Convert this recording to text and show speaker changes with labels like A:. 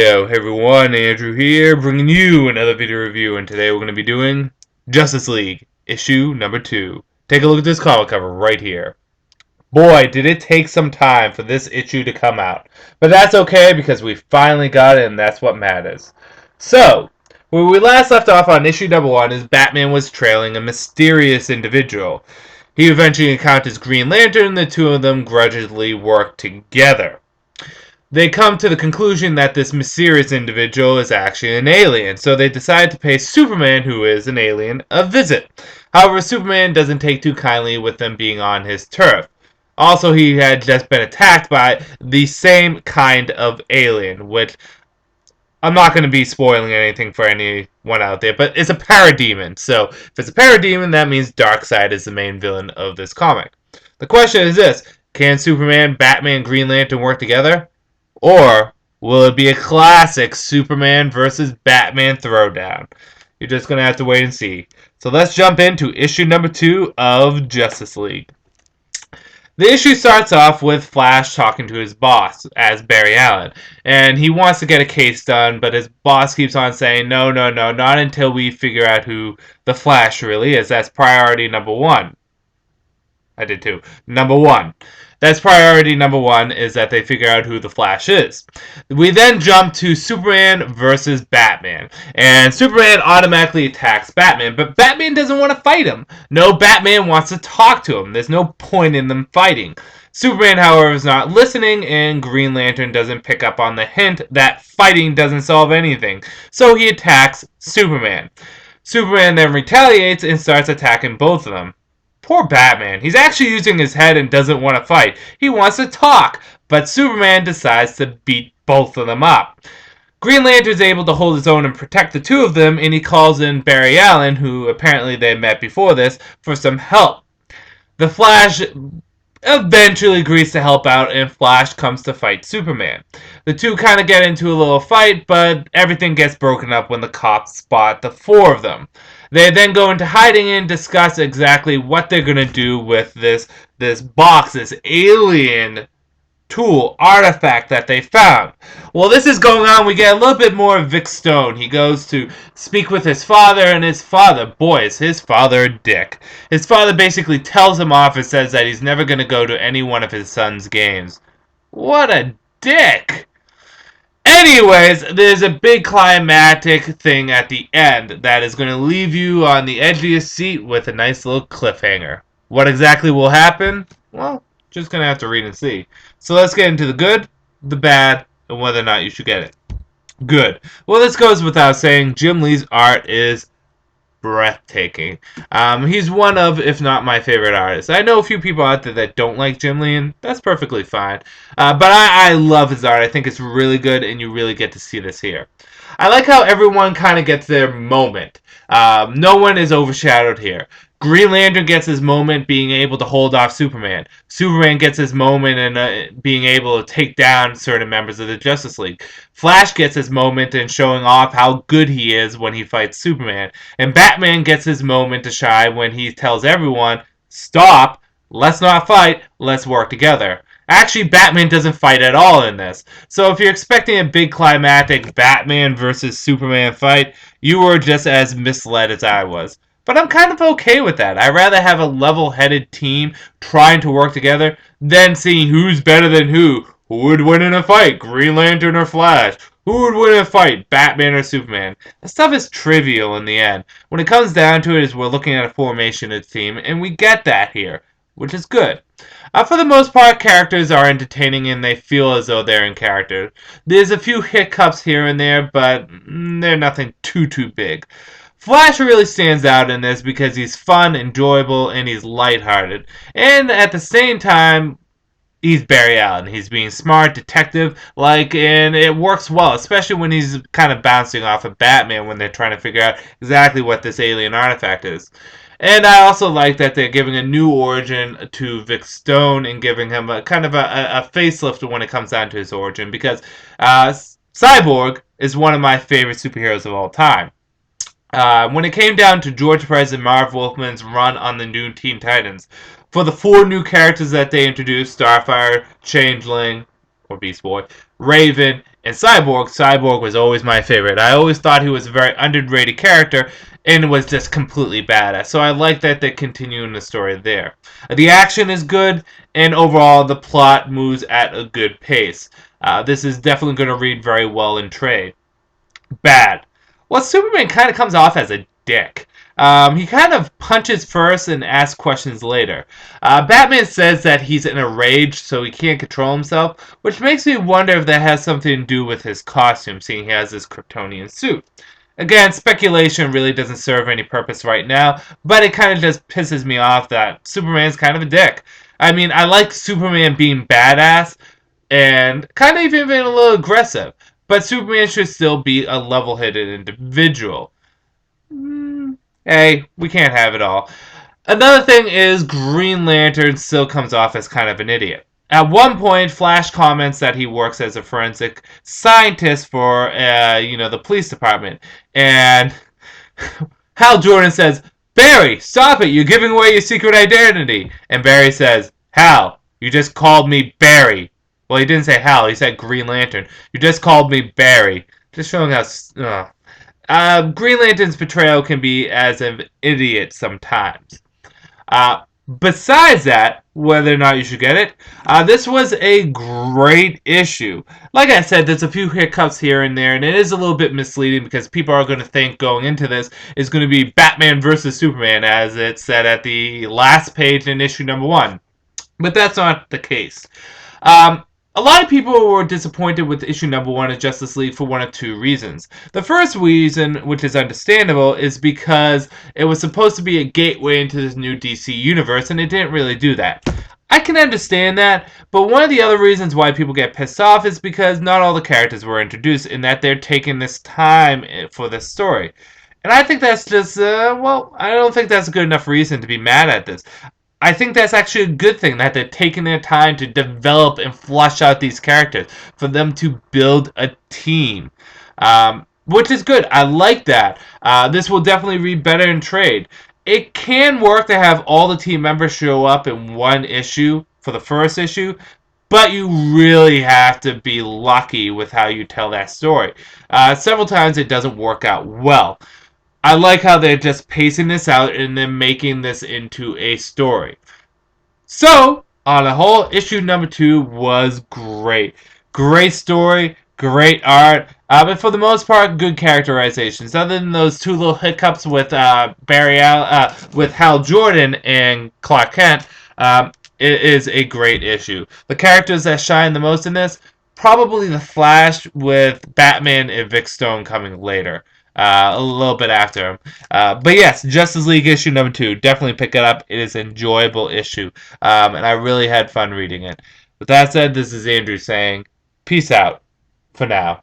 A: Yo, hey everyone, Andrew here, bringing you another video review, and today we're going to be doing Justice League, issue number 2. Take a look at this comic cover right here. Boy, did it take some time for this issue to come out. But that's okay, because we finally got it, and that's what matters. So, where we last left off on issue number 1 is Batman was trailing a mysterious individual. He eventually encounters Green Lantern, and the two of them grudgingly work together. They come to the conclusion that this mysterious individual is actually an alien, so they decide to pay Superman, who is an alien, a visit. However, Superman doesn't take too kindly with them being on his turf. Also, he had just been attacked by the same kind of alien, which I'm not going to be spoiling anything for anyone out there, but it's a parademon. So, if it's a parademon, that means Darkseid is the main villain of this comic. The question is this: can Superman, Batman, Green Lantern work together? Or will it be a classic Superman versus Batman throwdown? You're just going to have to wait and see. So let's jump into issue number 2 of Justice League. The issue starts off with Flash talking to his boss as Barry Allen, and he wants to get a case done, but his boss keeps on saying, no, not until we figure out who the Flash really is. That's priority number 1. I did too. Number 1. That's priority number 1, is that they figure out who the Flash is. We then jump to Superman versus Batman. And Superman automatically attacks Batman, but Batman doesn't want to fight him. No, Batman wants to talk to him. There's no point in them fighting. Superman, however, is not listening, and Green Lantern doesn't pick up on the hint that fighting doesn't solve anything. So he attacks Superman. Superman then retaliates and starts attacking both of them. Poor Batman. He's actually using his head and doesn't want to fight. He wants to talk, but Superman decides to beat both of them up. Green Lantern's able to hold his own and protect the two of them, and he calls in Barry Allen, who apparently they met before this, for some help. The Flash eventually agrees to help out, and Flash comes to fight Superman. The two kind of get into a little fight, but everything gets broken up when the cops spot the four of them. They then go into hiding and discuss exactly what they're going to do with this box, this alien tool, artifact that they found. While this is going on, we get a little bit more of Vic Stone. He goes to speak with his father, and his father, boy, is his father a dick. His father basically tells him off and says that he's never going to go to any one of his son's games. What a dick! Anyways, there's a big climactic thing at the end that is going to leave you on the edge of your seat with a nice little cliffhanger. What exactly will happen? Well, just going to have to read and see. So let's get into the good, the bad, and whether or not you should get it. Good. Well, this goes without saying, Jim Lee's art is breathtaking. He's one of, if not my favorite artists. I know a few people out there that don't like Jim Lee, and that's perfectly fine. But I love his art. I think it's really good, and you really get to see this here. I like how everyone kind of gets their moment. No one is overshadowed here. Green Lantern gets his moment being able to hold off Superman. Superman gets his moment in being able to take down certain members of the Justice League. Flash gets his moment in showing off how good he is when he fights Superman. And Batman gets his moment to shine when he tells everyone, stop, let's not fight, let's work together. Actually, Batman doesn't fight at all in this. So if you're expecting a big climactic Batman versus Superman fight, you were just as misled as I was. But I'm kind of okay with that. I'd rather have a level-headed team trying to work together than seeing who's better than who. Who would win in a fight, Green Lantern or Flash? Who would win in a fight, Batman or Superman? That stuff is trivial in the end. When it comes down to it, is we're looking at a formation of the team, and we get that here, which is good. For the most part, characters are entertaining and they feel as though they're in character. There's a few hiccups here and there, but they're nothing too big. Flash really stands out in this because he's fun, enjoyable, and he's lighthearted. And at the same time, he's Barry Allen. He's being smart, detective-like, and it works well, especially when he's kind of bouncing off of Batman when they're trying to figure out exactly what this alien artifact is. And I also like that they're giving a new origin to Vic Stone and giving him a kind of a facelift when it comes down to his origin, because Cyborg is one of my favorite superheroes of all time. When it came down to George Perez and Marv Wolfman's run on the new Teen Titans, for the 4 new characters that they introduced, Starfire, Changeling, or Beast Boy, Raven, And Cyborg was always my favorite. I always thought he was a very underrated character and was just completely badass. So I like that they're continuing the story there. The action is good, and overall the plot moves at a good pace. This is definitely going to read very well in trade. Bad. Well, Superman kind of comes off as a dick. He kind of punches first and asks questions later. Batman says that he's in a rage, so he can't control himself, which makes me wonder if that has something to do with his costume, seeing he has this Kryptonian suit. Again, speculation really doesn't serve any purpose right now, but it kind of just pisses me off that Superman's kind of a dick. I mean, I like Superman being badass and kind of even being a little aggressive, but Superman should still be a level-headed individual. Hey, we can't have it all. Another thing is Green Lantern still comes off as kind of an idiot. At one point, Flash comments that he works as a forensic scientist for, the police department, and Hal Jordan says, "Barry, stop it! You're giving away your secret identity." And Barry says, "Hal, you just called me Barry." Well, he didn't say Hal. He said Green Lantern. You just called me Barry. Just showing how. Green Lantern's portrayal can be as an idiot sometimes. Besides that, whether or not you should get it, this was a great issue. Like I said, there's a few hiccups here and there, and it is a little bit misleading because people are going to think going into this is going to be Batman versus Superman, as it said at the last page in issue number 1. But that's not the case. A lot of people were disappointed with issue number 1 of Justice League for one of two reasons. The first reason, which is understandable, is because it was supposed to be a gateway into this new DC universe, and it didn't really do that. I can understand that, but one of the other reasons why people get pissed off is because not all the characters were introduced, and that they're taking this time for this story. And I think that's just, I don't think that's a good enough reason to be mad at this. I think that's actually a good thing that they're taking their time to develop and flush out these characters for them to build a team, which is good. I like that. This will definitely read better in trade. It can work to have all the team members show up in one issue for the first issue, but you really have to be lucky with how you tell that story. Several times it doesn't work out well. I like how they're just pacing this out and then making this into a story. So, on a whole, issue number 2 was great. Great story, great art, but for the most part, good characterizations. Other than those two little hiccups with with Hal Jordan and Clark Kent, it is a great issue. The characters that shine the most in this, probably the Flash with Batman and Vic Stone coming later. A little bit after him. But yes, Justice League issue number 2. Definitely pick it up. It is an enjoyable issue. And I really had fun reading it. With that said, this is Andrew saying, peace out for now.